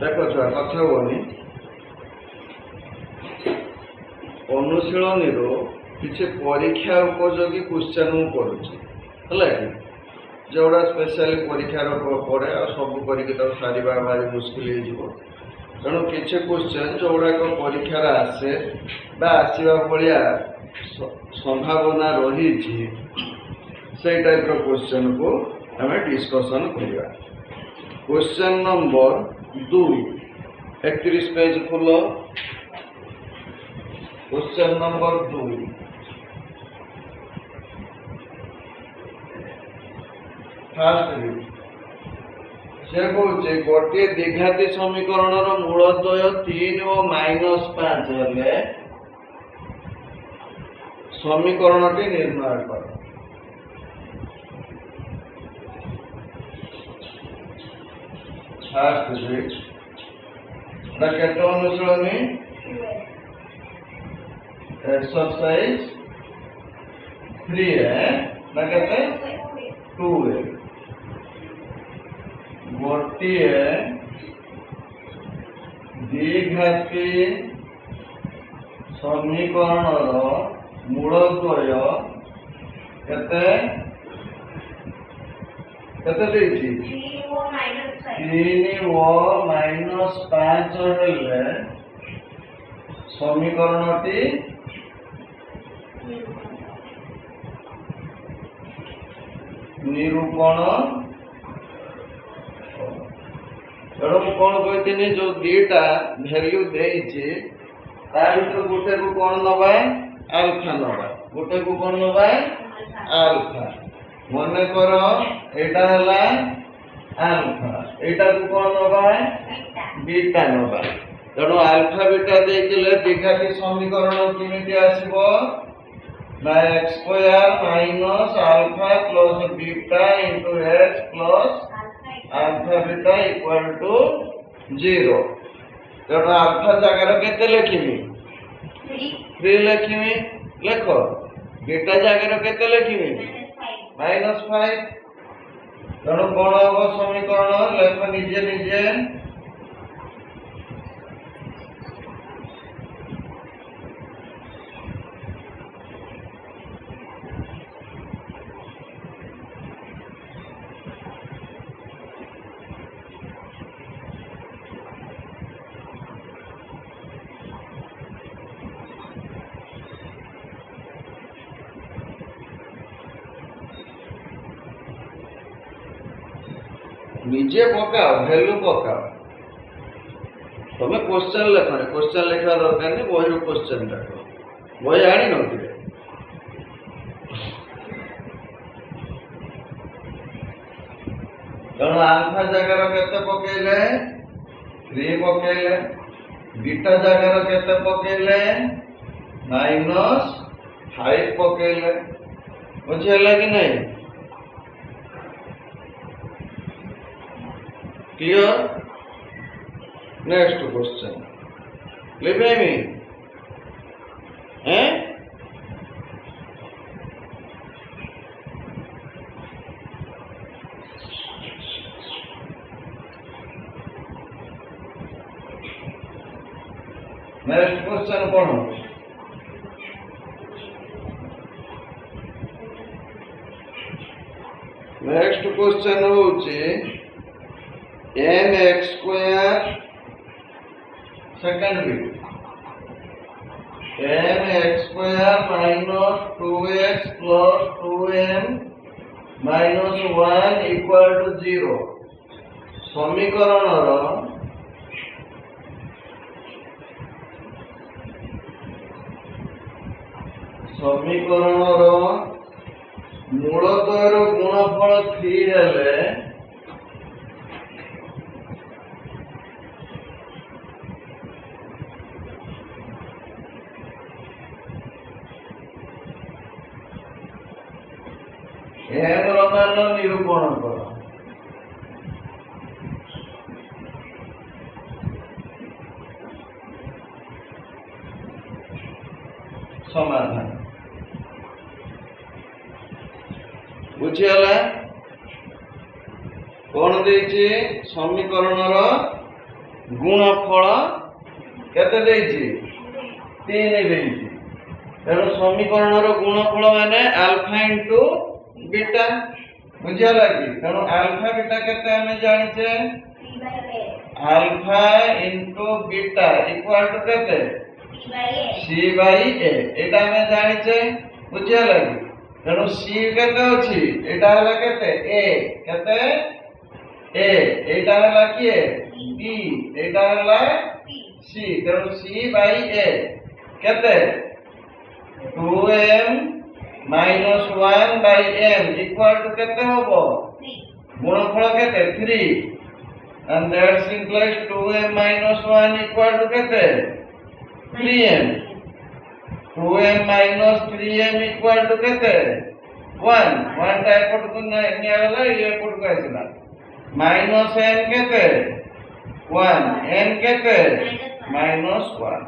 देखो छुआ कथा बोनी अनुशीलनी किसी परीक्षा उपयोगी क्वेश्चन मुझे जोड़ा स्पेशली परीक्षार पड़े सब कर सारे भारी मुस्किल हो तेणु किसी क्वेश्चन जोड़ाक परीक्षार आसे आसवा भाया संभावना रही से टाइप क्वेश्चन को आम डिस्कसन करवा। क्वेश्चन नंबर 2 31 पेज खोलो। क्वेश्चन नंबर 2 फास्ट से कहे गोटे द्विघाती समीकरण मूलद्वय 3 और -5 हेले समीकरण टी निर्णय कर। फास्ट केते अनुशीलनी एक्सरसाइज 3 है ना कहते 2 है गोटे द्विघाती समीकरण मूलद्वय केते केते देछि 3 और -5 हेले समीकरणटी निरूपण तेणु कौन कहते जो दीटा भैल्यू देती गोटे को कौन नवा आल्फा नवा गोटे को कौन नवा आल्फा मन कर एटा हला आल्फा एटा को कौन नवा बीटा नवा तेणु आल्फा बीटा देले द्विघाती समीकरण केमिति आसीबो ना x square minus alpha plus beta into x plus alpha beta equal to 0 तेणु अल्फा जगार केते लिखिमी 3 लिखिमी लेख बीटा जगार केते लिखिमी -5 तेणु कौन हम समीकरण लेख निजे निजे निजे पकाओ वैल्यू पकाओ तुम क्वेश्चन लिख क्वेश्चन लिखा दरकार नहीं बही क्वेश्चन लिख बही आनी नथिले तेणु आल्फा जगार केते पकेले 3 पकेले बीटा जगार केते पकेले -5 पकेले बुझेला कि नहीं क्लियर। नेक्स्ट क्वेश्चन लिखे मी हैं नेक्स्ट क्वेश्चन कौन नेक्स्ट क्वेश्चन होची mx square second bit mx square minus 2x plus 2m minus 1 equal to 0 समीकरण मूलद्वयर गुणफल 3 हेले मान निरूपण कर समाधान बुझीगला कौन देछि समीकरण ଗୁଣଫଳ କେତେ ଦେଇଛି? 3 ଦେଇଛି। ତେଣୁ ସମୀକରଣର ଗୁଣଫଳ ମାନେ ଆଲଫା ଇଣ୍ଟୁ ବିଟା। ବୁଝିଗଲା କି? ତେଣୁ ଆଲଫା ବିଟା କେତେ ଆମେ ଜାଣିଛେ? ଆଲଫା ଇଣ୍ଟୁ ବିଟା ଇକ୍ୱାଲ ଟୁ କେତେ? ସି ବାଇ ଏ। ଏଇଟା ଆମେ ଜାଣିଛେ। ବୁଝିଗଲା କି? ତେଣୁ ସି କେତେ ଅଛି? ଏଇଟା ହେଲା କେତେ? ଏ। କେତେ? ଏ। ଏଇଟା ହେଲା କିଏ? ଟି। ଏଇଟା ହେଲା ସି। ତେଣୁ ସି ବାଇ ଏ କେତେ? 2m minus 1 by m equal to କେତେ ହବ? ଗୁଣଫଳ କେତେ? 3 and that implies 2m minus 1 equal to କେତେ? 3m. 2m minus 3m equal to କେତେ? 1. 1 ଟା ଏପଟକୁ ନିଆଗଲା, ଇଏ ଏପଟକୁ ଆସିଲା। ମାଇନସ୍ m କେତେ? 1. m କେତେ? ମାଇନସ୍ 1।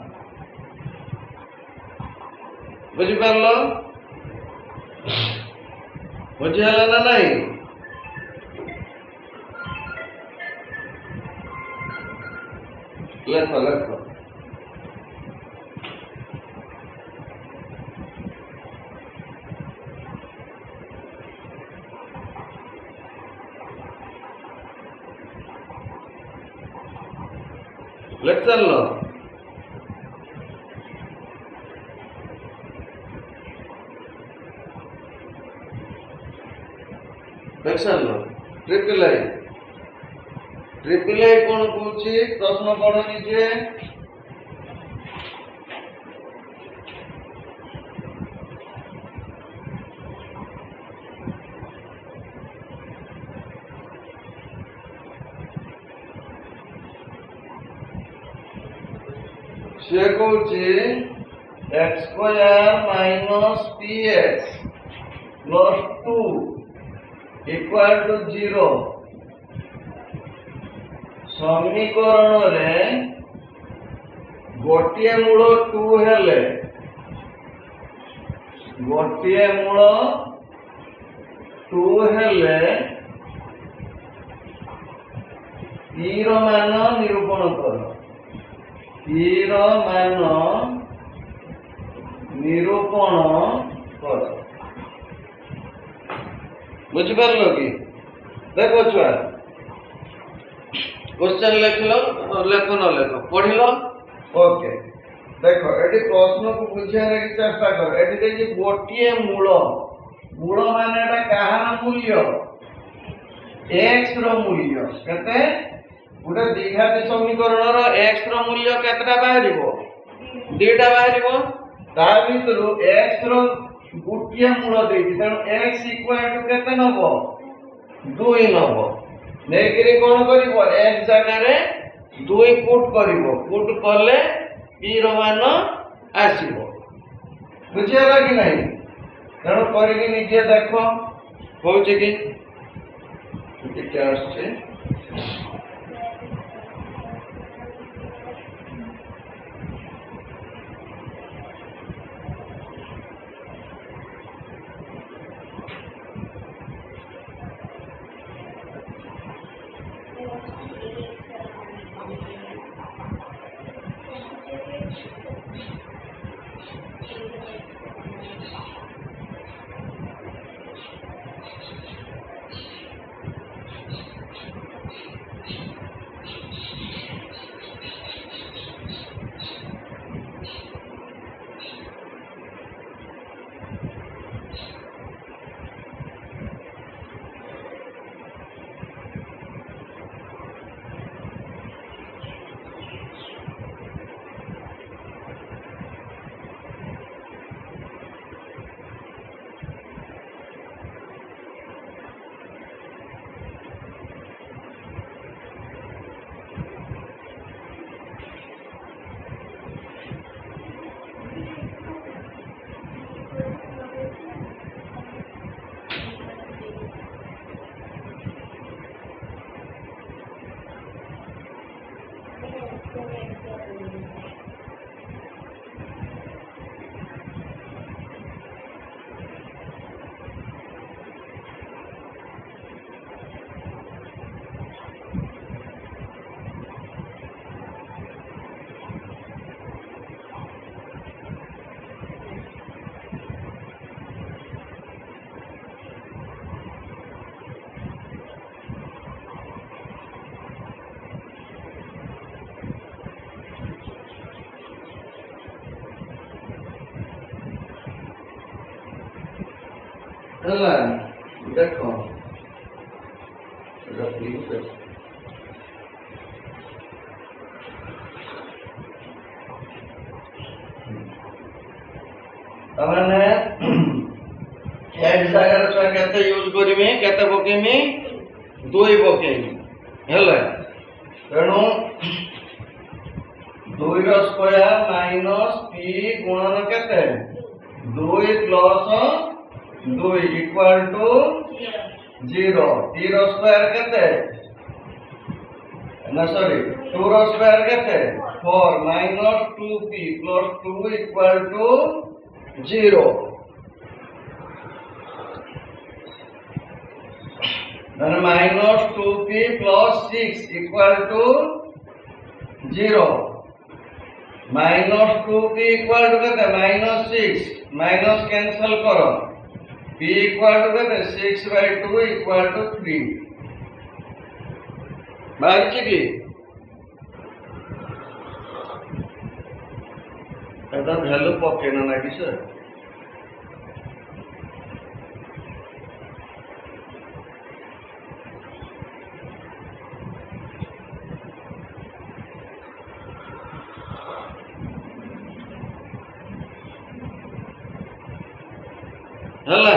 ବୁଝିପାରିଲ? ବୁଝିହେଲା ନା ନାଇଁ? ଲେଖ ଲେଖ। ଲେଖି ଚାଲିଲ? ट्रिपल आई कौन कौन प्रश्न पढ़ नीचे। से कौन x square minus p x plus 2 equal to 0 समीकरण रे गोटे मूल 2 हेले गोटे मूल 2 हेले तीर मान निरूपण कर। तीर मान निरूपण कर। बुझिपार कि? देखो छुआ क्वेश्चन लिख लो, लेख न लेख पढ़ लो। ओके देखो ये प्रश्न को बुझे चेष्टा कर। ये गोटे मूल मूल माने कहार मूल्य? एक्स रो मूल्य केते? गोटे द्विघाती समीकरण रो एक्स रो मूल्य केतटा बाहरिबो? 2टा बाहरिबो। ता भितरु एक्स रो गोटे मूल देछि, तेणु x इक्वल टू केते नबो? 2 नबो। नेगिरी कोन करिवो? x जगह रे 2 पुट करिवो। पुट करले p रो मान आसीबो। बुझियला कि नहीं? तेणु करिकि निजे देखो होउछि कि केते आछे। ହେଲା ଦେଖ এটা প্লিজ তাମାନେ এক জায়গার ছয় কেতে ইউজ করিমি কেতে পকেইমি 2 পকেইমি ହେଲା তেଣୁ 2 ର স্কয়ার মাইনস p গুণন কেতে 2 প্লস 2 ইকুয়াল টু 0 p ର স্কয়ার কেতে না সরি 2 ର স্কয়ার কেতে 4 minus 2p plus 2 equal to 0 then minus 2p plus 6 equal to 0 minus 2p equal to kete minus 6 minus cancel karo p equal to kete 6 by 2 equal to 3 बाहर की এটা value পকে না নাকি স্যার ହେଲା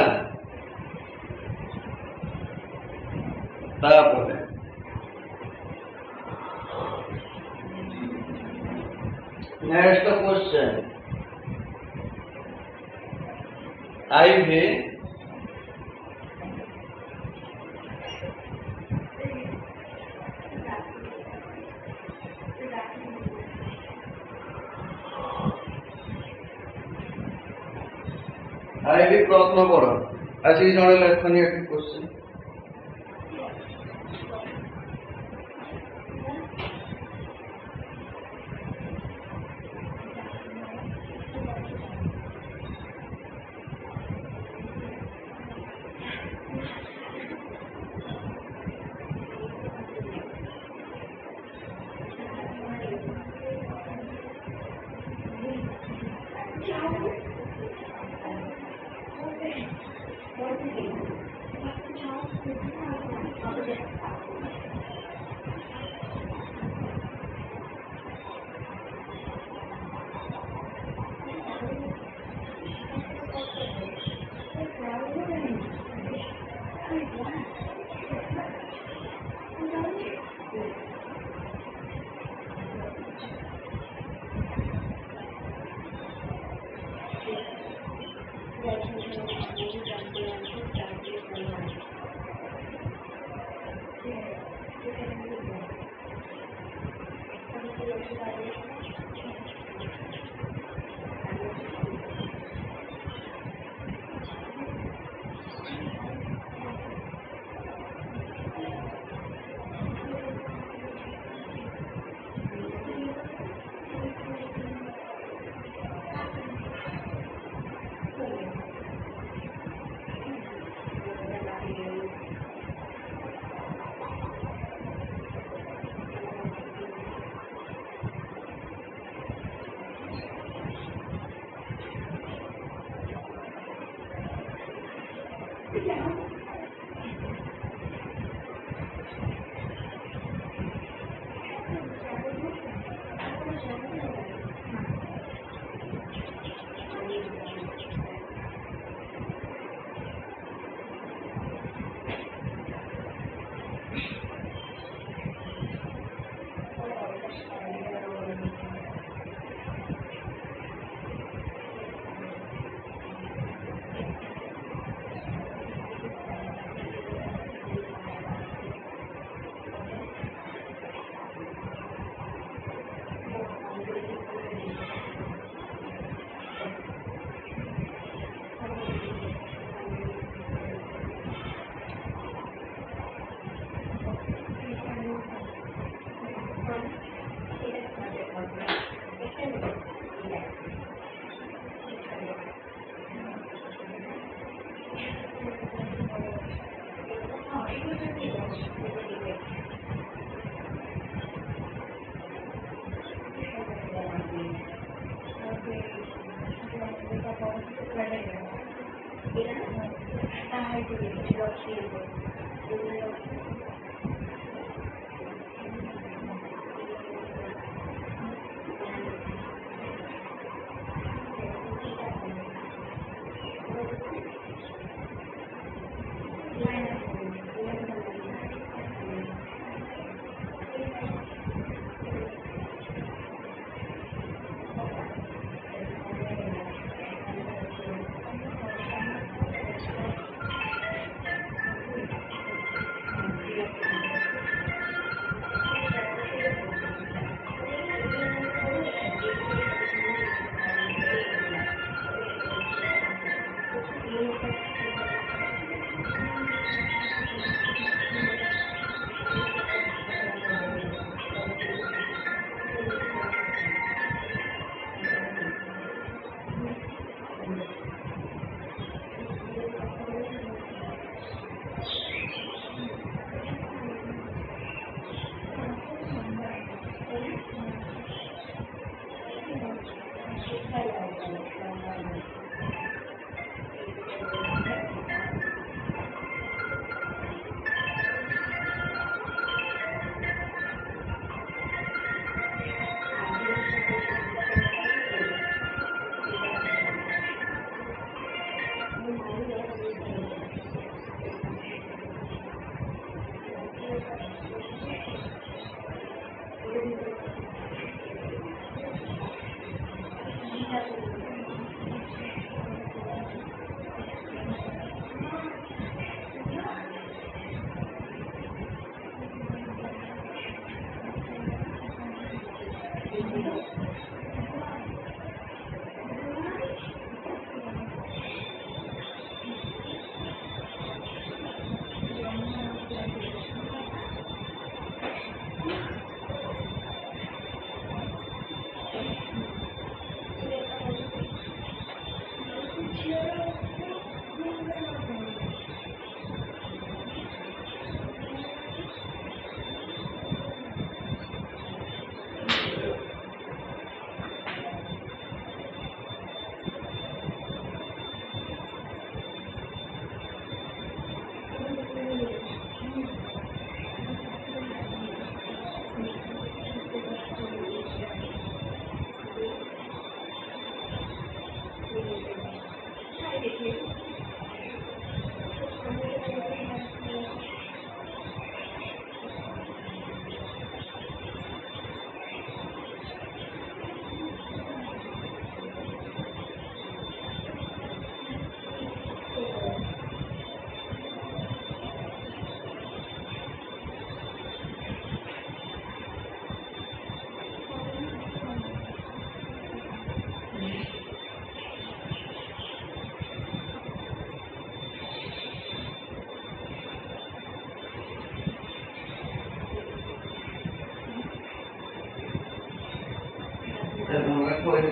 ତାପରେ नेक्स्ट क्वेश्चन IV प्रश्न पढ़ आज जड़े लेखनी क्वेश्चन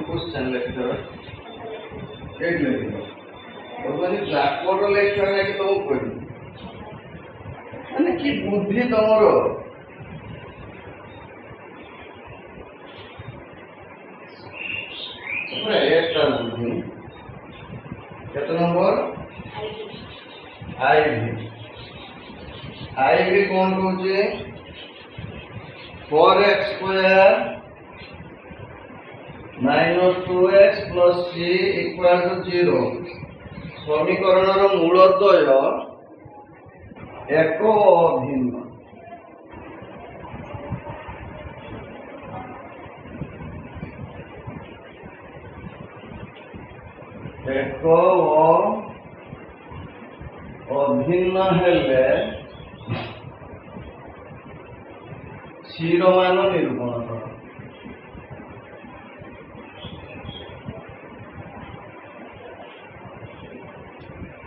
क्वेश्चन लेक्चर एक लेखिब ब्लैक बोर्ड लेक्चर नहीं तुमको कह माने कि बुद्धि तुमर एक्स्ट्रा बुद्धि केते नंबर आई कौन कहूँ 4x² minus 2x plus c equal to 0 समीकरण मूलद्वय एक अभिन्न एक अभिन्न हेले c मान निरूपण कर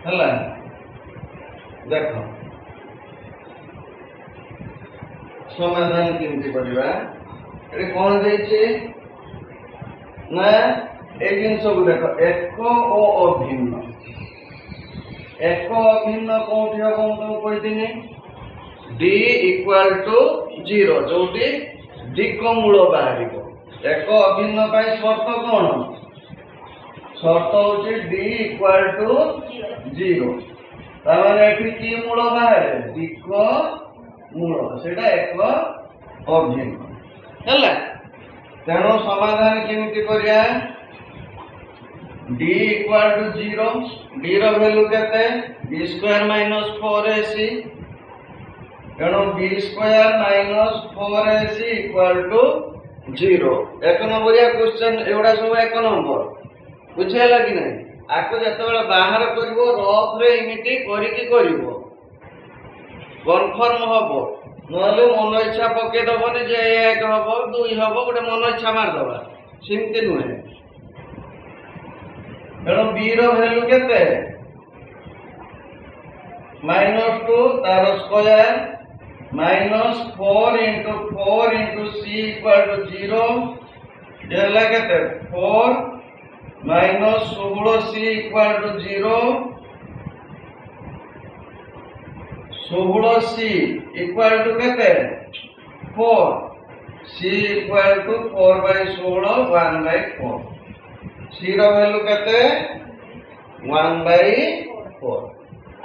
हला देख समाधान केमती करवा ये कौन देछि ना ए जिनस को देख एक और अभिन्न कोठी हम तुमको कहिदिनी d इक्वल टू 0 जोटी d को मूल बाहरिबो एक अभिन्न पाई शर्त कौन शर्त होची d इक्वल टू 0 তার মানে এটি কি মূল বাহারে দিক মূল সেটা এক অভিন্ন ହେଲା। তেଣু সমাধান কেমিতি করিয়া d equal to 0 d ର ভ্যালু কেতে b square minus 4ac তেণু b square minus 4ac equal to 0 এক নম্বরিয়া क्वेश्चन এগুলা সব এক নম্বর বুঝাইলা কি নাই আকো যেতবেলে বাহার করিব রফ রে ইমিতি করিকি করিব কনফর্ম হব নহলে মন ইচ্ছা পকে দবনি যে এক হব দুই হব গোটে মন ইচ্ছা মার দবা সেমতি নুহে। তেণু বি র ভ্যালু কেতে -2 তার square -4 into 4 into c equal to 0 এলা কেতে 4 -16c equal to 0 16c equal to কেতে 4 c equal to 4/16 1/4 c ର ভ্যালু কেতে 1/4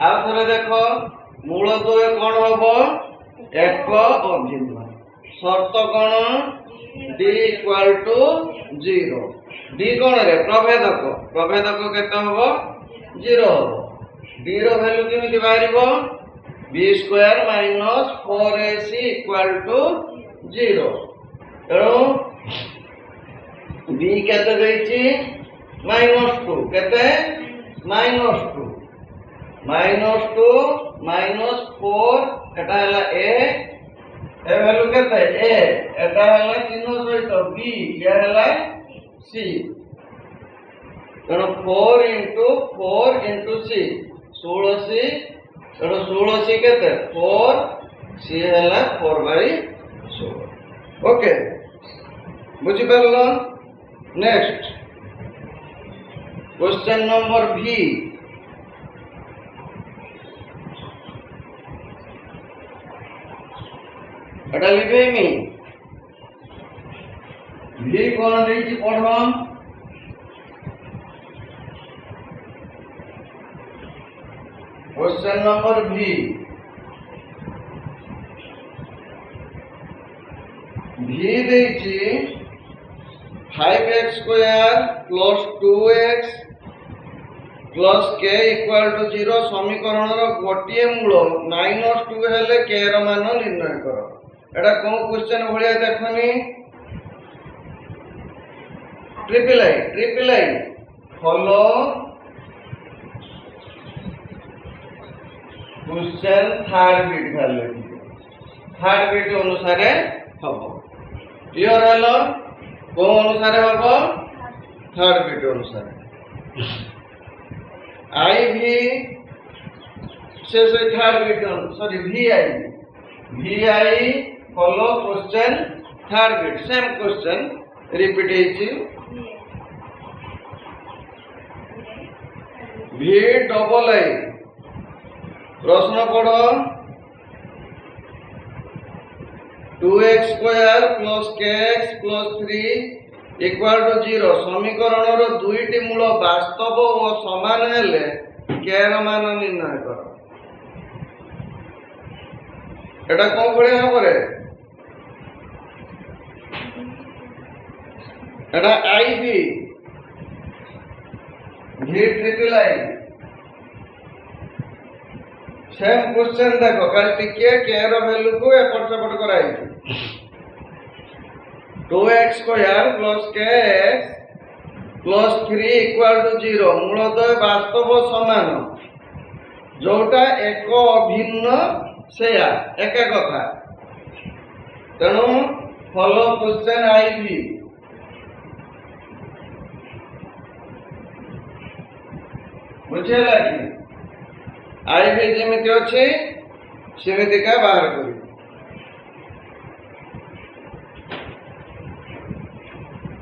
আর থরে দেখো মূল দুই কোন হব এক অভিন্ন শর্ত কোন d equal to 0 d কোন রে প্রভেদক কেতে হব 0 হব d র ভ্যালু কেমিতি বাহিরিব b square minus 4ac equal to 0 তেণু b কেতে দেইছি -2 কেতে -2 -4 এটা হলা a এ ভ্যালু কেতে a এটা হলা চিহ্ন সহিত b ইয়া হলা c তেণু 4 into 4 into c 16c তেণু 16c কেতে 4 c হলা 4/16 ওকে বুঝি পারল। নেক্সট क्वेश्चन नंबर v এটা লিখেইনি v কোন দেইছি পড়ব question number v দেইছি 5x square plus 2x plus k equal to 0 সমীকরণর গোটিয়ে মূল -2 হেলে k র মান নির্ণয় কর। এটা কোন क्वेश्चन ভলিয়া দেখনি triple I follow question third bit value third bit অনুসারে হব ক্লিয়ার হলো কোন অনুসারে হব থার্ড বিট অনুসারে IV से third bit sorry VI follow question third bit same question repeat हेछि VII प्रश्न पढ़ो 2x square plus kx plus 3 equal to 0 समीकरण दुईटी मूल वास्तव और समान हेले k र मान निर्णय कर। एटा कोन भले भाबरे एटा IV VII सेम क्वेश्चन देखो खाली टिके k र वैल्यू को एपट सेपट कराई 2x square plus kx plus 3 equal to 0 मूलतः वास्तव समान जोटा एक अभिन्न सेया एक कथा तेणु फॉलो क्वेश्चन IV बुझेला कि IV जेमिति अछि सेमिति का बाहर करी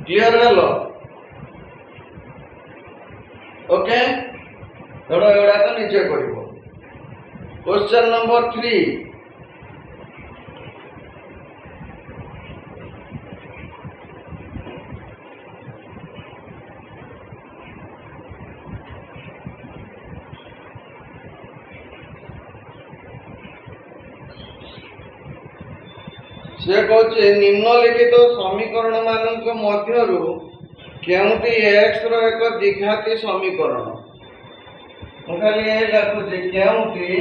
क्लियर हेलो ओके थोड़ा एडा तो नीचे करिवो क्वेश्चन नंबर 3 से कहছে निम्नलिखित समीकरण मानक मध्यरु केउटी x रो एक द्विघाती समीकरण खाली ये लिखुचे केउटी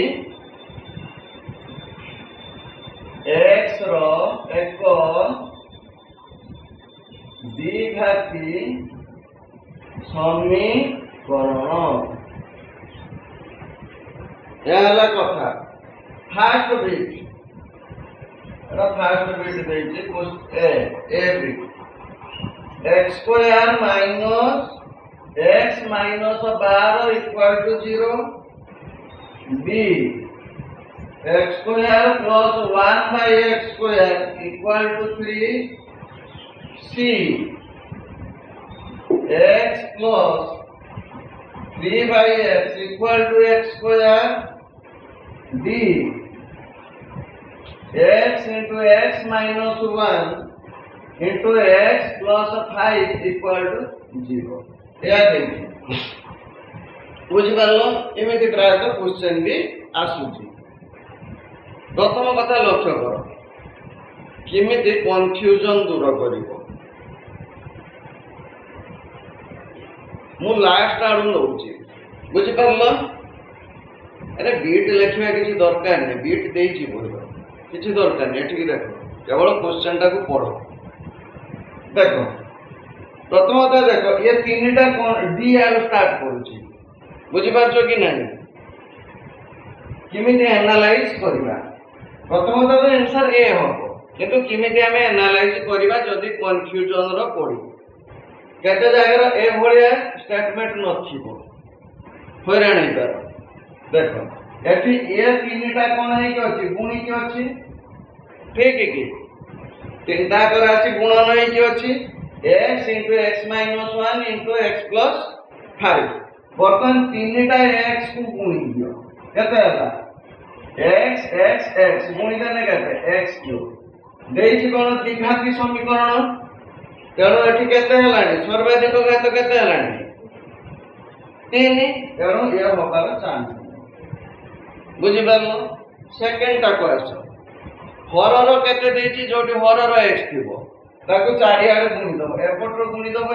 x रो एक द्विघाती समीकरण यह कथा फास्ट बिट देइछे a bit x square minus x minus 12 equal to 0 b x square plus 1 by x square equal to 3 c x plus 3 by x equal to x square d x into x minus 1 into x plus 5 equal to 0 या देखिए बुझी पारलो एमिति प्रायत question भी आसुची प्रथम कथा लक्ष्य करो किमिति कन्फ्यूजन दूर करिवो मु लास्ट आडू नौची बुझी पारलो अरे बीट लिखा किसी दरकार नहीं बीट देइछि बोलो किसी दरकार नहीं ठीक देखो केवल क्वेश्चन टा को पढ़ो देखो प्रथम कथा देखो ये तीनटा कोन डी आर स्टार्ट करूची बुझी पारछो कि नहीं किमिति एनालाइज करबा प्रथम कथा तो आंसर ए होबो किंतु किमिति हमें एनालाइज करबा जदी कन्फ्यूजन रो पड़ी केते जगह ए भलिया स्टेटमेंट नथिबो होराणी कर देखो एठी ए तीनटा कोन है कि अछि गुणी कि अछि ठीक है कि तीनटा कर अछि गुणन है कि अछि x x - 1 x + 5 बर्तन तीनटा x को गुणी दियो केते होला x x x गुणी देने केते x³ देइछि कोन द्विघाती समीकरण तेणु एठी केते हलानी सर्वाधिक घात केते हलानी 3 तेणु ये होबार चांस बुझी पारलो सेकंड टा क्वेश्चन हरर केते देइछि जोटी हरर x थिबो ताकू चारि आडे गुणी दबो एपट रो गुणी दबो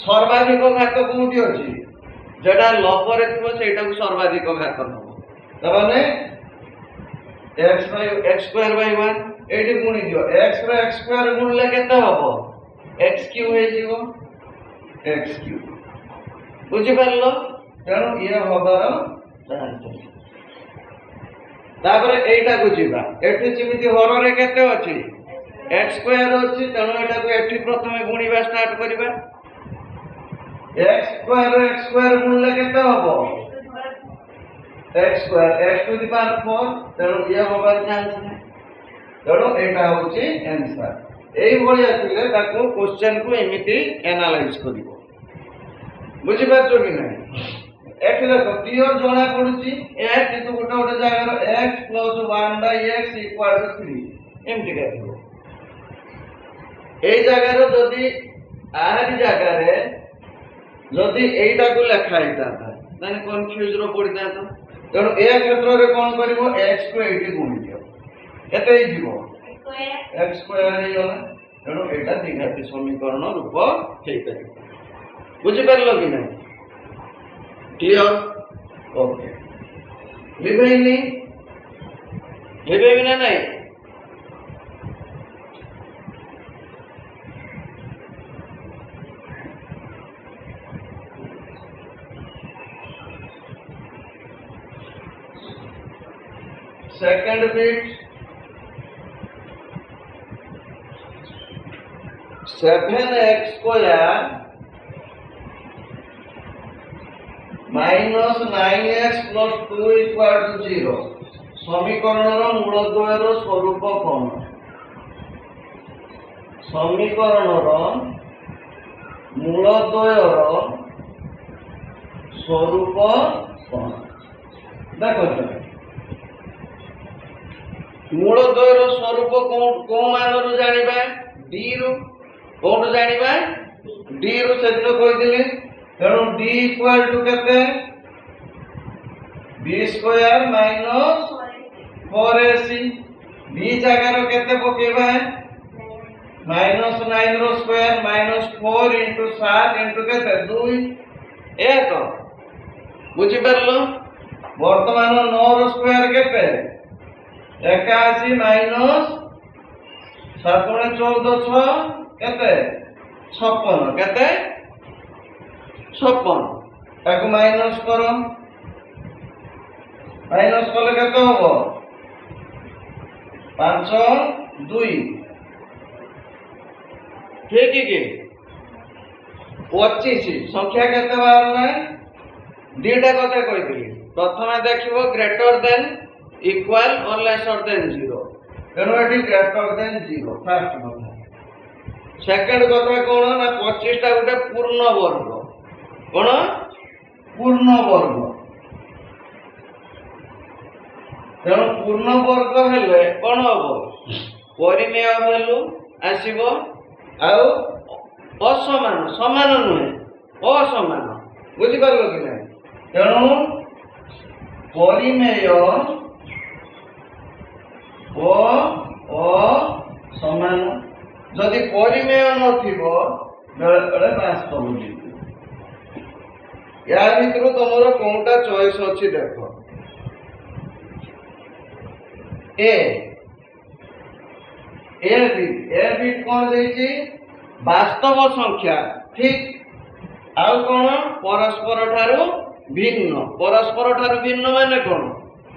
सर्वाधिक घात कोउठी अछि जेडा लबरे थिबो सेटा को सर्वाधिक घात नबो तबने x² / 1 एटी गुणी दियो x रो x² गुणले केते हबो x³ हे जीवो x³ बुझी पारलो तेणु ये हबार चांस तापर एटा को जीवा एठी जेमिति हररे केते अछि x² अछि तेणु एटा को एठी प्रथमे गुणीबा स्टार्ट करिबा x² गुणले केते हबो x² x⁴ तेणु ये हबार चांस नै तेणु एटा होछि आंसर एई भलिया थिले ताको क्वेश्चन को एमिति एनालाइज करिवो बुझी पारछो कि नै एठी देखो क्लियर जणा पडुची ए किंतु गोटे गोटे जगह x + 1 by x equal to 3 एमति कहबो एई जगह रो जदी आहारी जगह रे जदी एटा को लेखा हिता ताने कंफ्यूज रो पडिता तो तेणु ए क्षेत्र रे कोन करिवो x को एटी गुणी दियो केते ही जीवो x² हे गला तेणु एटा द्विघाती समीकरण रूप हेइ परिबो बुझी पारलो कि नै क्लियर ओके लिबेनी लिबेबिना नै second bit 7x² minus 9x plus 2 equal to 0 समीकरण मूलद्वयर स्वरूप कौन समीकरण मूलद्वयर स्वरूप कौन देखो मूलद्वयर स्वरूप को मान रु जानिबा d रु कोन जानिबा d रु सेदिन कहिदिली तेणु d इक्वल टू केते b² माइनस 4ac बी जगार केते पकेबा -9 रो स्क्वायर -4 * 7 * केते 2 ए तो बुझी परलो वर्तमान 9 रो स्क्वायर केते 81 - 7 * 14 6 केते 56 केते 56 ताको माइनस करो माइनस कले केते होबो 5 2 ठीक है 25 संख्या केते बाहरला दीटा कथा कहितली प्रथमे देखिबो ग्रेटर देन इक्वल और लेसर देन 0 तेनो एटी ग्रेटर देन 0 फर्स्ट कथा सेकंड कथा कोन ना 25 टा गुटे पूर्ण वर्ग कोन पूर्ण वर्ग तेणु पूर्ण वर्ग हेले कौन हम परिमेय भैल्यू आसो असमान समान नुहे असमान बुझिपार कि ना तेणु परिमेय असमान जदि परिमेय नथिबो बेले वास्तव या भितर तुमर कोनटा चॉइस अछि देखो ए बिट कौन देछि वास्तव संख्या ठीक आउ कौन परस्पर ठारू भिन्न माने कौन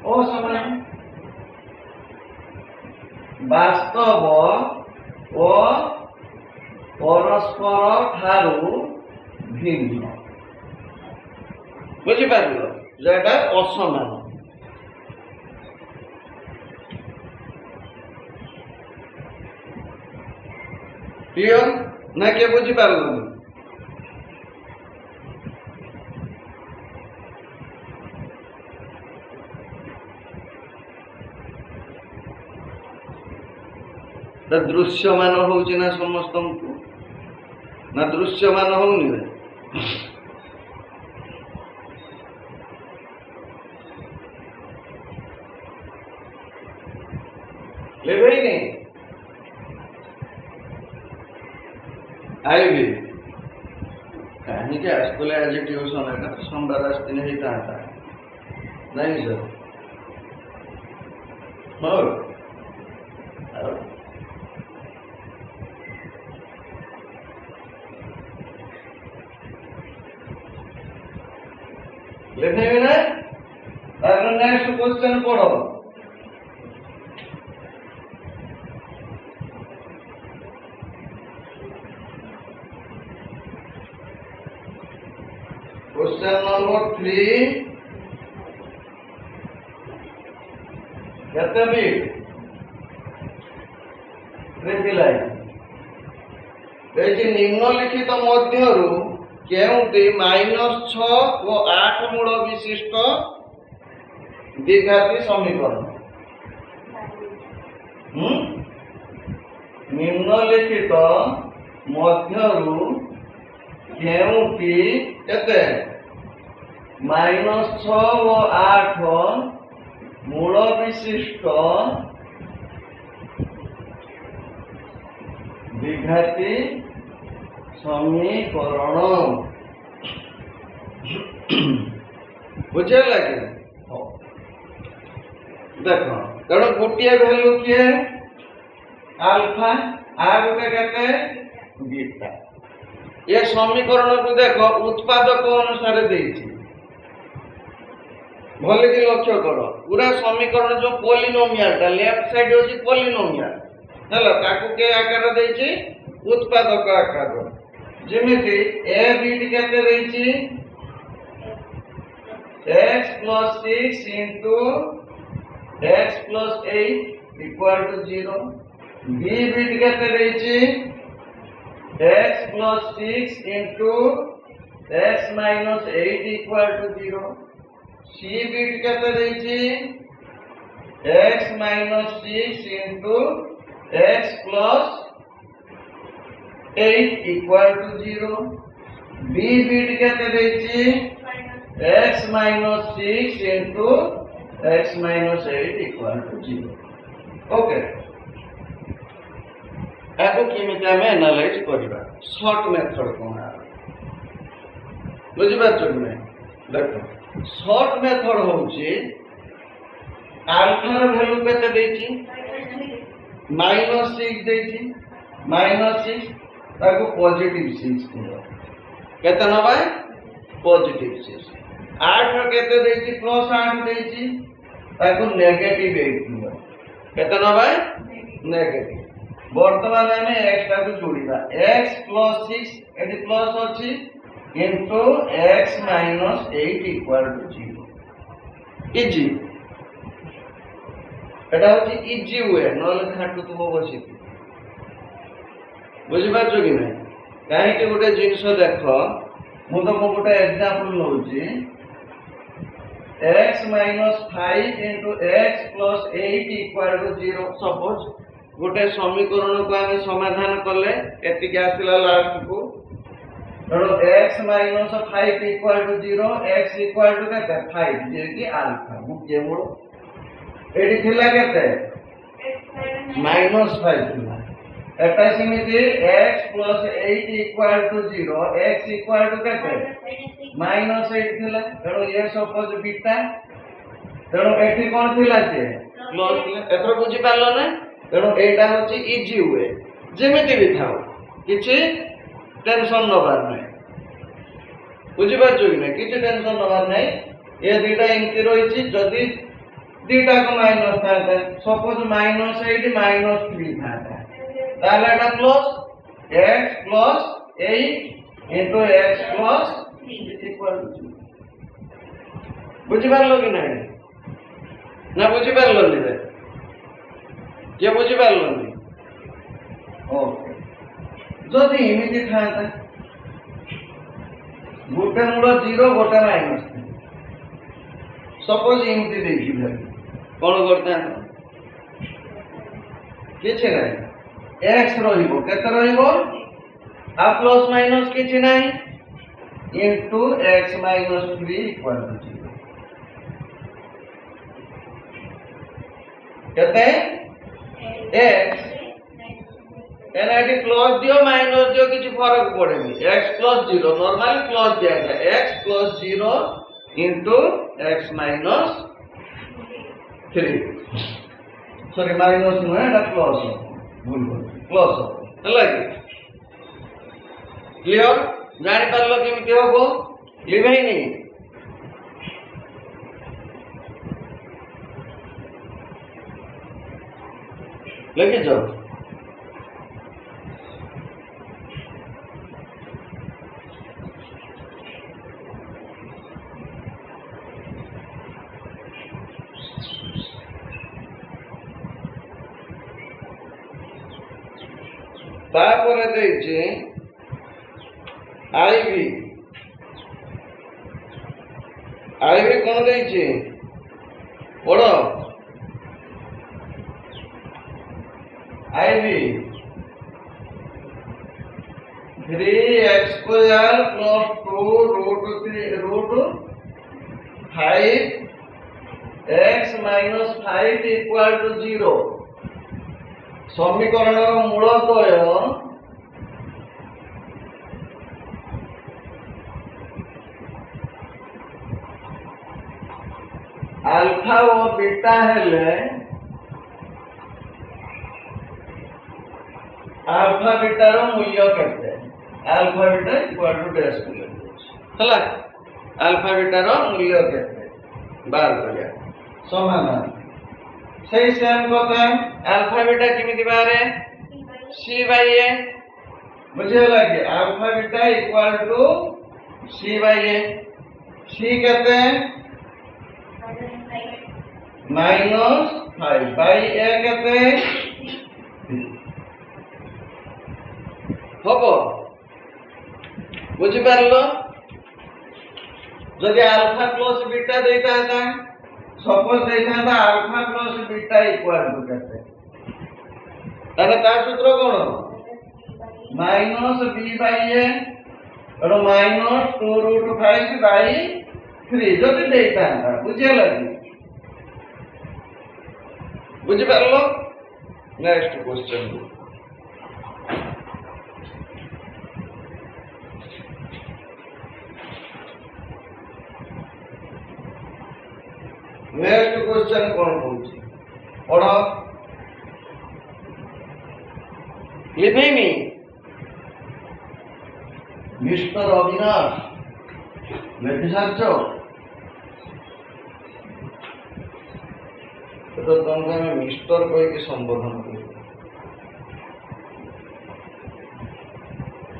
ओ समान वास्तव ओ परस्पर ठारू भिन्न बुझी पारलो जेटा असमान क्लियर ना के बुझी पारलो दृश्यमान होउछि ना समस्त ना दृश्यमान होउनि लेबे नहीं आईबी कहीं के स्कूल आज ट्यूशन है सोमवार आसती नहीं था नहीं सर और लिखने में ना अगर नेक्स्ट क्वेश्चन पढ़ो क्वेश्चन नंबर 3 कहते भी निम्नलिखित मध्यरु केउटी -6 और 8 मूल विशिष्ट द्विघाती समीकरण निम्नलिखित मध्यरु केउटी केते -6 और 8 मूल विशिष्ट द्विघाती समीकरण बुझे लगे देखो तेणु गोटे वैल्यू किए आल्फा आ गोटे केते बीटा ये समीकरण को देखो उत्पादक अनुसार देछि भले कि लक्ष्य करो पूरा समीकरण जो पॉलिनोमियल ता लेफ्ट साइड होछि पॉलिनोमियल हला ताकू के आकार देछि उत्पादक आकार जेमिति ए बीट केते देछि x + 6 * x + 8 = 0 b बीट केते देछि x + 6 * x - 8 = 0 c बीट केते देछि x - 6 * x + 8 = 0 b बीट केते देछि x - 6 * x - 8 = 0 ओके याको केमिति आमे एनालाइज करिबा शॉर्ट मेथड कोन बुझि पाछो कि नहीं देखो शॉर्ट मेथड होउची अल्फा रो वैल्यू केते देछि -6 देछि -6 ताको पॉजिटिव 6 किलो केते नबा पॉजिटिव 6 8 रो केते देछि +8 देछि ताको नेगेटिव 8 किलो केते नबा नेगेटिव वर्तमान में x टा को जोड़ीबा x + 6 एटी प्लस अछि इनटू x - 8 = 0 इजी एटा होची इजी वे नले खाटू तुम बसी बुझि पाछो कि नै काहे कि गोटे जिंस देखो मु तो गोटे एग्जांपल लउची x - 5 * x + 8 = 0 सपोज गोटे समीकरण को आमे समाधान करले एति के आसिला लास्ट को तो x - 5 = 0 x = केते 5 जे कि अल्फा मुख्य मूल एडी थिला केते -5 थिला एटा सिमिति x + 8 = 0 x = केते -8 थिला तो ये सपोज बीटा तो एठी कोन थिला जे प्लस थिला एतरो बुझी पारलो ना तेणु एटा होची इजी वे जेमिति भी थाओ किछि टेंशन नबार नै बुझि पाछो कि नै किछि टेंशन नबार नै ए दुटा एंति रहिछि जदि दुटा को माइनस थाता सपोज -8 -3 थाता ताले एटा plus x + 8 into x + 3 equal to बुझि पारलो कि नै ना बुझि पारलो नि रे ये बुझी पारलनी ओके जदि इमिति थाता गोटे मूल 0 गोटे माइनस सपोज इमिति देखि भाई कोन करता किछि नै x रहिबो केते रहिबो आ प्लस माइनस किछि नै इनटू x - 3 = 0 केते x एनआईडी प्लस दियो माइनस दियो किछि फरक पड़ेनी x + 0 नॉर्मली प्लस दिया जाए x + 0 into x - 3 sorry minus no एटा प्लस भूल प्लस हला कि क्लियर जानि पारलो केमिति होबो लिभैनी लेके जाओ तापर देछि आईवी कोन देछि पढ़ो IV 3x² + 2 √3 5 x - 5 = 0 समीकरण मूलतय अल्फा और बीटा हेले अल्फा बीटा रो मूल्य केते alpha beta equal to dash हला अल्फा बीटा रो मूल्य केते बार करिया समाधान सही सेम कथा अल्फा बीटा किमिति बारे c/a बुझेला कि alpha beta equal to c/a c केते -5 बाय a केते होबो बुझि पारलो जदि अल्फा प्लस बीटा देता था सपोज देता था alpha plus beta equal to केते ताने तार सूत्र कोन -b/a और -2√5/3 जदि देता था बुझिया लगी बुझि पारलो नेक्स्ट क्वेश्चन नेक्स्ट क्वेश्चन कौन पूछी पढ़ लिखी मी मिस्टर अविनाश लिखि सारछ तो तुमको आम मिस्टर कहीकि संबोधन कर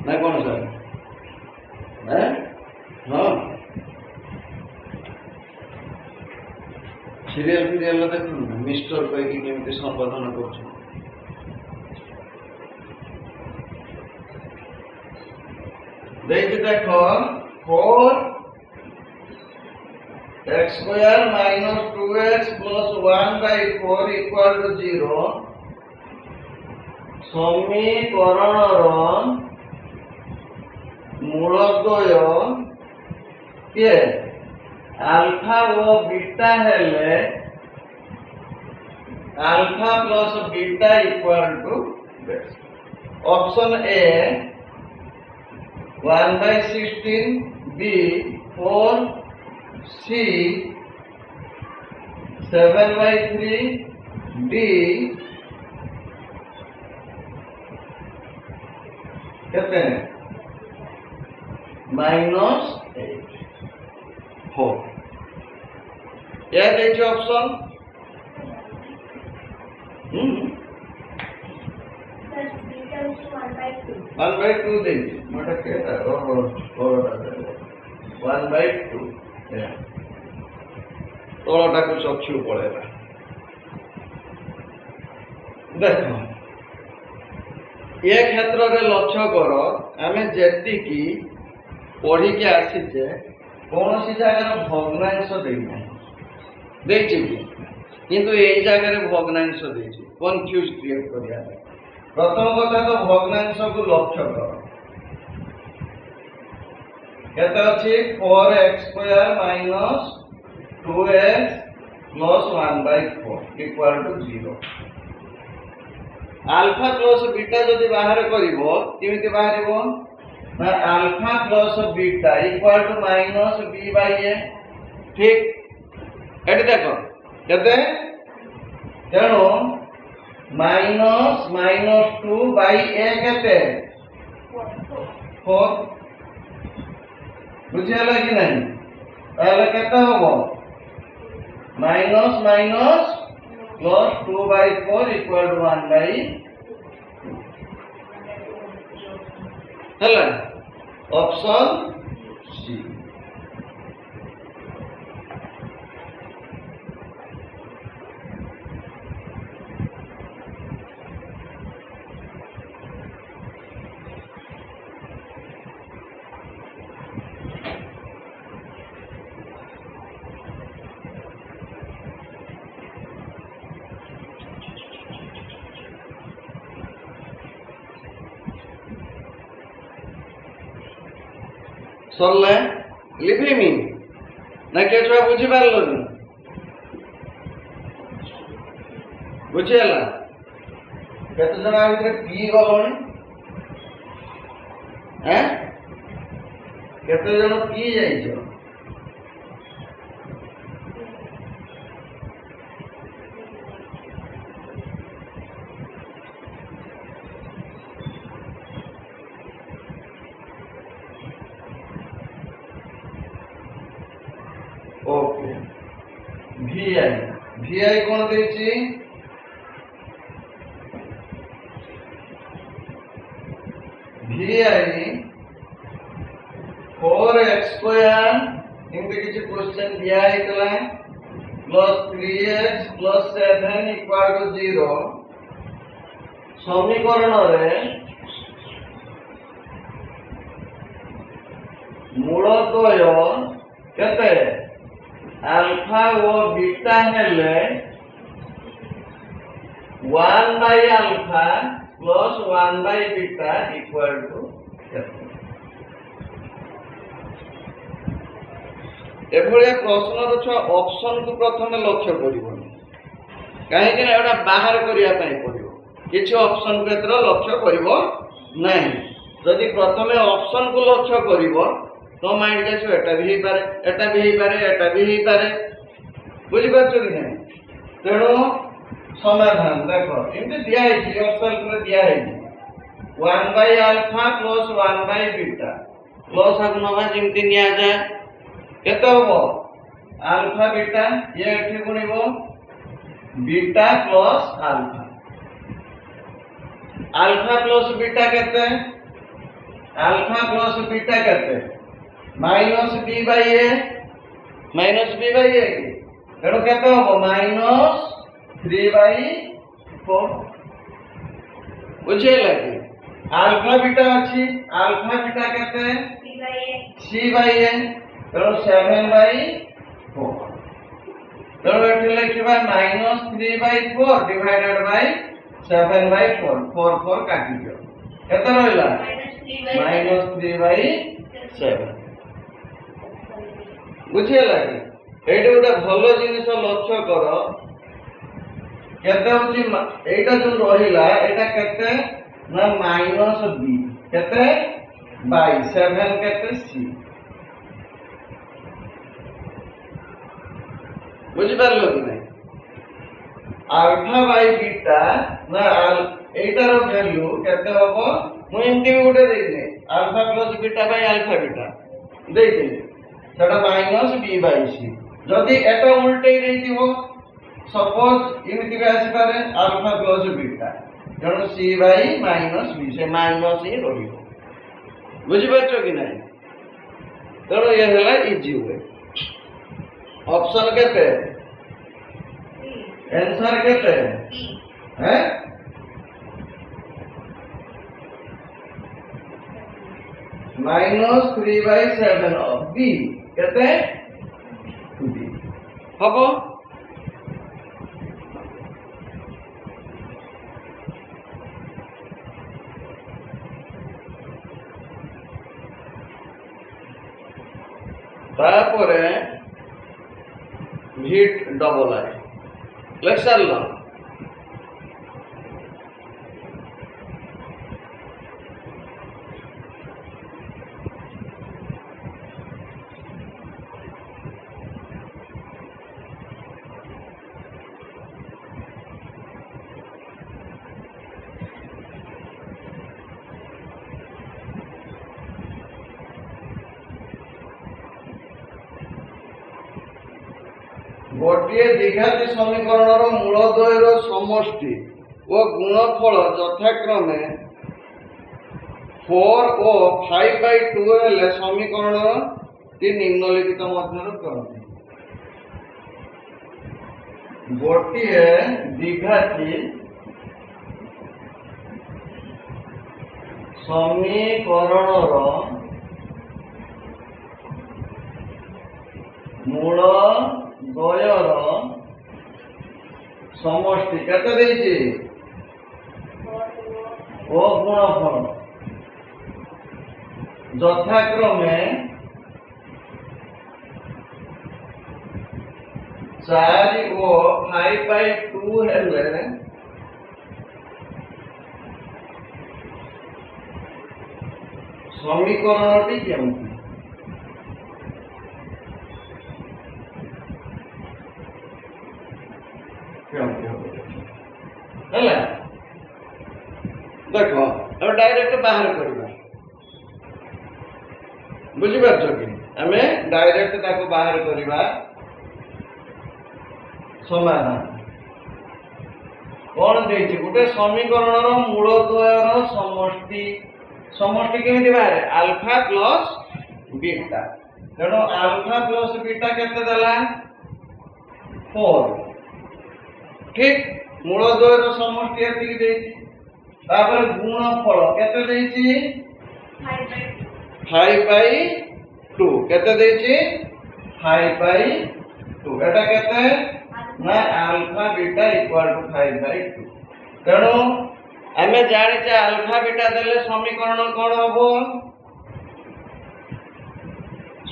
ना कौन सर हाँ सीरियल फीरियल देख मिस्टर कहीकि केमती संबोधन कर देख 4 x square minus 2x plus 1 by 4 equal to 0 समीकरणर मूलद्वय के अल्फा और बीटा हेले alpha plus beta equal to option A 1 by 16 b 4 C 7 by 3 D कहते हैं -8 हो क्या देखिए ऑप्शन 1 by 2 देखिए मतलब कहता है 1 by 2 तलटा को चक्षु पड़ेगा देख ये क्षेत्र रे लक्ष्य कर आम जी पढ़ी के आसीचे कौन सी जगह भग्नांश देना किंतु यही जगह भग्नांश कन्फ्यूज क्रिएट करिया प्रथम कथा तो भग्नांश को लक्ष्य कर केते अछि 4x square minus 2x plus 1 by 4 equal to 0 alpha plus beta जदि बाहर करिवो केमिति बाहरिवो ना alpha plus beta equal to minus b by a ठीक एटी देखो केते तेनो माइनस माइनस 2 by a केते 4 बुझियाला कि नहीं ताले केते होबो minus minus plus 2 by 4 equal to 1 by हेला ऑप्शन सी सरले लिखी मी ना के छुआ बुझी पारलो बुझिला केते जण आविते पी गलोनी हैं केते जण पी जाइछो ओके VI कौन देछि VI 4x स्क्वायर इनके किछि क्वेश्चन दिया हैतला plus 3x plus 7 equal to 0 समीकरण रे मूलद्वय केते अल्फा और बीटा हेले 1 by alpha plus 1 by beta equal to एभलिया प्रश्न छुआ ऑप्शन को प्रथम लक्ष्य करिवनी कहीं एटा बाहर करिया पई पड़िबो किसी ऑप्शन को एतर लक्ष्य करिवो नहीं जदि प्रथमे ऑप्शन को लक्ष्य करिवो तो माइंड के सो एटा भी पारे एटा भी पारे एटा भी पारे बुझी पाछो कि नहीं तेणु समाधान देखो एमती दिया है योरसेल्फ रे दिया है 1 by alpha plus 1 by beta plus आगु नवा जेमती निया जाए केते होबो अल्फा बीटा ये एठी गुणिबो beta plus alpha alpha plus beta केते अल्फा प्लस बीटा केते माइनस बी बाय ए तेणु केते होबो माइनस 3 by 4 बुझे लगे अल्फा बीटा अछि अल्फा बीटा केते c by a तेणु 7 by 4 तेणु एठी लिखिबा -3 by 4 डिवाइडेड बाय 7 by 4 4 4 काटी दियो केते रहला -3 by 7 बुझे लगे एठी गोटे भलो जिनिस लक्ष्य करो केते होची एटा जो रहिला एटा केते ना माइनस बी केते बाय 7 केते सी बुझि पारलो कि नहीं अल्फा बाय बीटा ना एटार वैल्यू केते होबो मु एमती भी गोटे देइने alpha plus beta by alpha beta देइने सेटा माइनस बी बाय सी जदि एटा उल्टे देइतिबो सपोज इमिति भी आसी पारे अल्फा प्लस बीटा तेणु सी बाय माइनस बी से माइनस ही रहिबो बुझि पाछो कि नहीं तेणु ये हला इजी वे ऑप्शन केते आंसर केते हैं -3 by 7 of b केते b हबो तापरे हिट डबल आई लेक्चर लो गोटे द्विघाती समीकरण मूलद्वयर समष्टि और गुणफल यथाक्रमे 4 और 5 by 2 हेले समीकरण टी निम्नलिखित मध्य करते गोटे द्विघाती समीकरण मूल द्वयर समष्टि केते देइछि ओ गुणफल यथाक्रमे 4 और 5 by 2 हेले समीकरणटी केमति देखो अब डायरेक्ट बाहर करबा बुझी पारछ कि हमें डायरेक्ट ताको बाहर करबा समाधान कोन देछि गुटे समीकरणर मूलद्वयर समष्टि समष्टि केमिति बाहर अल्फा प्लस बीटा तेणु अल्फा प्लस बीटा केते देला 4 ठीक मूलद्वयर समष्टि एतिकी देछि तापर गुणफल केते देछि 5 by 2 केते देछि 5 by 2 एटा केते ना alpha beta equal to 5 by 2 तेणु हमें जानि जे अल्फा बीटा देले समीकरण कोन हबो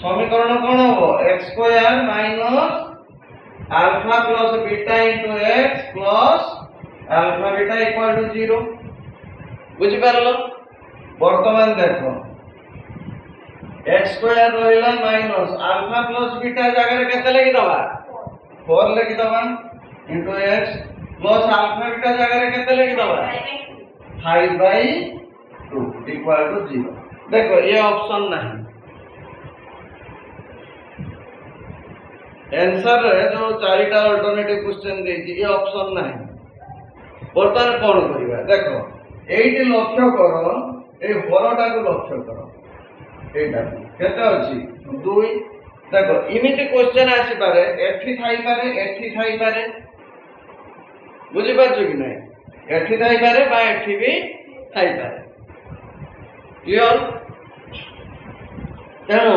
समीकरण कोन हबो x square minus alpha plus beta into x plus alpha beta equal to 0 বুঝি পারলো বর্তমান দেখো x স্কয়ার রহিলা মাইনাস আলফা প্লাস বিটা জায়গায় কেতে লাগি দবা 4 লাগি দবা into x plus alpha beta জায়গায় কেতে লাগি দবা 5/2 ইকুয়াল টু 0 দেখো ये ऑप्शन नहीं आंसर रे जो चारिटा अल्टरनेटिव क्वेश्चन देछि ये ऑप्शन नहीं बर्तमान कोन करिबा देखो एइटी लक्ष्य करो ए हरटा को लक्ष्य करो एटा केते अछि 2 देखो इमिति क्वेश्चन आसी पारे एठी थाई पारे बुझि पाछो कि नै एठी थाई पारे बा एठी भी थाई पारे क्लियर तेणु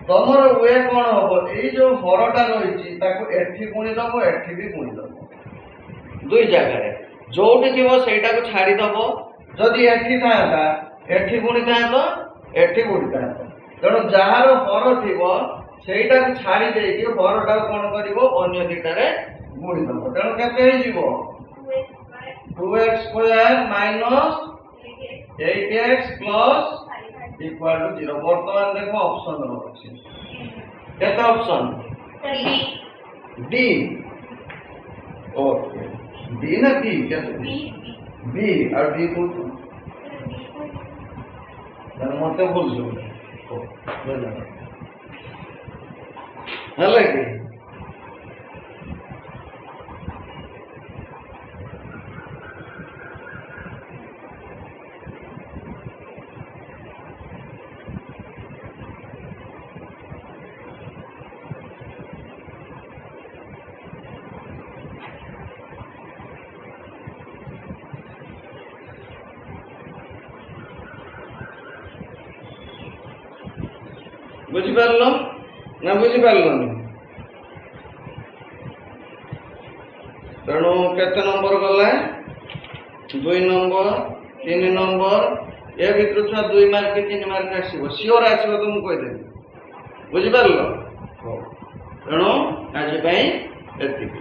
तमर वे कौन हम ये जो हरटा रही एठी पुणी दब एठी भी पुणी दब दुई जगह जोटी थी से छाड़ीदब जदि एठी था एठी पुणी था एठी पुणी था तेणु जार हर थी से छाड़ी देकी हरटा कौन कर अन्य दुटार गुणी दब तेणु के 2x square minus 8x plus equal to 0 वर्तमान देखो ऑप्शन रही केते ऑप्शन डी ओके डी ना बी केते बी और डी को मते बोल जो हला की बुझी पारलो ना बुझी पारलो तेणु केते नंबर गला 2 नंबर 3 नंबर ए भितर छुआ 2 मार्क 3 मार्क आसीबो सियोर आसीबो तो मु कहि देबी बुझी पारलो तेणु आज पई एतिकी